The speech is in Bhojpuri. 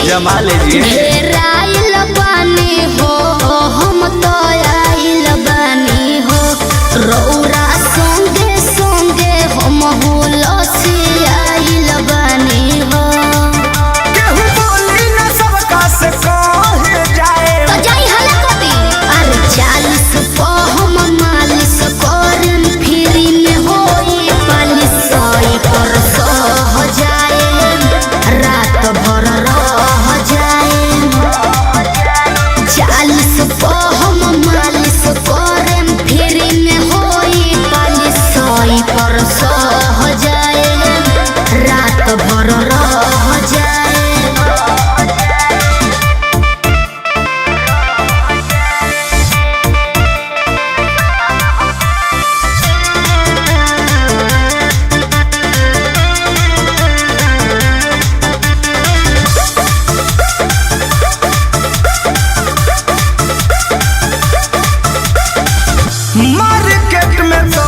जमा लीजिए। घेराइल बानी हो हम तो आइल बानी हो रौरा संगे संगे हम हुलसी आइल बानी हो। केहू बोली न सबका से कहे जाए तो जाई हला कभी अरे 40 पे हम मालिश करन फ्री में होई पालिश सोई पर सह जाए रात भर रह जाए। 40 पे हम मालिश करन फ्री में होई पालिश सोई पर सह जाए रात भर रह जाए। मार्केट में तो